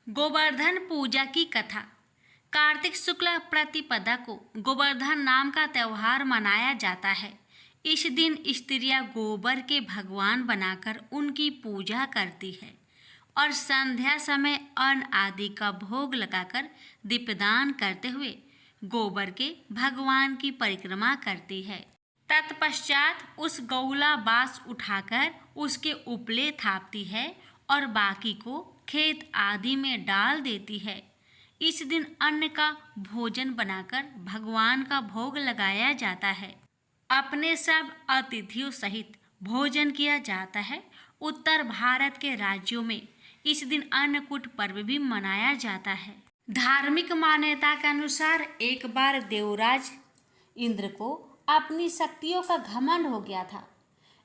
गोवर्धन पूजा की कथा। कार्तिक शुक्ल प्रतिपदा को गोवर्धन नाम का त्योहार मनाया जाता है। इस दिन स्त्रियां गोबर के भगवान बनाकर उनकी पूजा करती है और संध्या समय अन्न आदि का भोग लगाकर दीपदान करते हुए गोबर के भगवान की परिक्रमा करती है। तत्पश्चात उस गौला बांस उठाकर उसके उपले थापती है और बाकी को खेत आदि में डाल देती है। इस दिन अन्न का भोजन बनाकर भगवान का भोग लगाया जाता है। अपने सब अतिथियों सहित भोजन किया जाता है। उत्तर भारत के राज्यों में इस दिन अन्नकूट पर्व भी मनाया जाता है। धार्मिक मान्यता के अनुसार एक बार देवराज इंद्र को अपनी शक्तियों का घमंड हो गया था।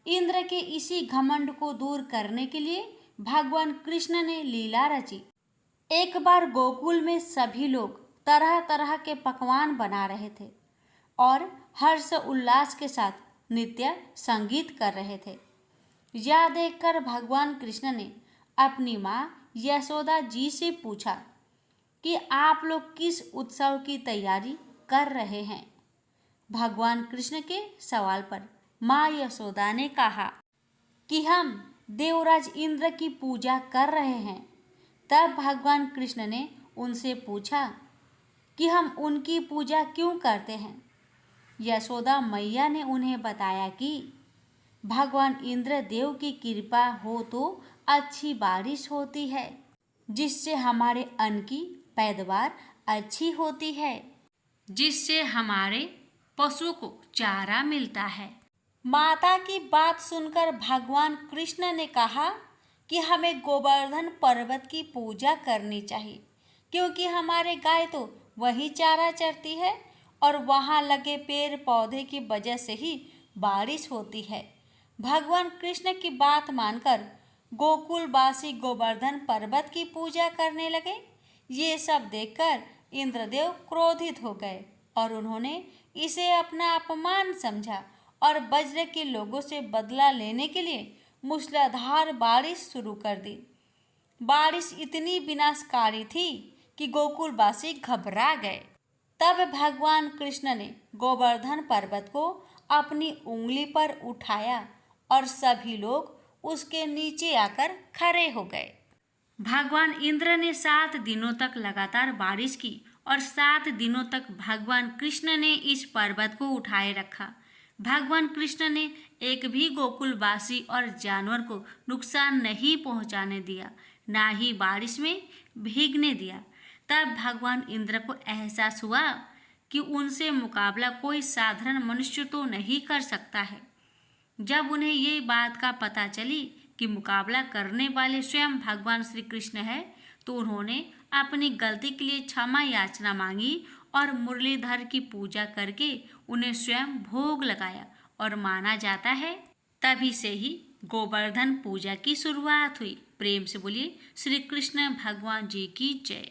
इंद्र के इसी घमंड को दूर करने के लिए भगवान कृष्ण ने लीला रची। एक बार गोकुल में सभी लोग तरह तरह के पकवान बना रहे थे और हर्ष उल्लास के साथ नृत्य संगीत कर रहे थे। यह देखकर भगवान कृष्ण ने अपनी माँ यशोदा जी से पूछा कि आप लोग किस उत्सव की तैयारी कर रहे हैं। भगवान कृष्ण के सवाल पर माँ यशोदा ने कहा कि हम देवराज इंद्र की पूजा कर रहे हैं। तब भगवान कृष्ण ने उनसे पूछा कि हम उनकी पूजा क्यों करते हैं। यशोदा मैया ने उन्हें बताया कि भगवान इंद्र देव की कृपा हो तो अच्छी बारिश होती है, जिससे हमारे अन्न की पैदावार अच्छी होती है, जिससे हमारे पशुओं को चारा मिलता है। माता की बात सुनकर भगवान कृष्ण ने कहा कि हमें गोवर्धन पर्वत की पूजा करनी चाहिए, क्योंकि हमारे गाय तो वही चारा चरती है और वहाँ लगे पेड़ पौधे की वजह से ही बारिश होती है। भगवान कृष्ण की बात मानकर गोकुलवासी गोवर्धन पर्वत की पूजा करने लगे। ये सब देखकर इंद्रदेव क्रोधित हो गए और उन्होंने इसे अपना अपमान समझा और वज्र के लोगों से बदला लेने के लिए मूसलाधार बारिश शुरू कर दी। बारिश इतनी विनाशकारी थी कि गोकुलवासी घबरा गए। तब भगवान कृष्ण ने गोवर्धन पर्वत को अपनी उंगली पर उठाया और सभी लोग उसके नीचे आकर खड़े हो गए। भगवान इंद्र ने 7 दिनों तक लगातार बारिश की और 7 दिनों तक भगवान कृष्ण ने इस पर्वत को उठाए रखा। भगवान कृष्ण ने एक भी गोकुलवासी और जानवर को नुकसान नहीं पहुंचाने दिया, ना ही बारिश में भीगने दिया। तब भगवान इंद्र को एहसास हुआ कि उनसे मुकाबला कोई साधारण मनुष्य तो नहीं कर सकता है। जब उन्हें ये बात का पता चली कि मुकाबला करने वाले स्वयं भगवान श्री कृष्ण है, तो उन्होंने अपनी गलती के लिए क्षमा याचना मांगी और मुरलीधर की पूजा करके उन्हें स्वयं भोग लगाया और माना जाता है तभी से ही गोवर्धन पूजा की शुरुआत हुई। प्रेम से बोलिए श्री कृष्ण भगवान जी की जय।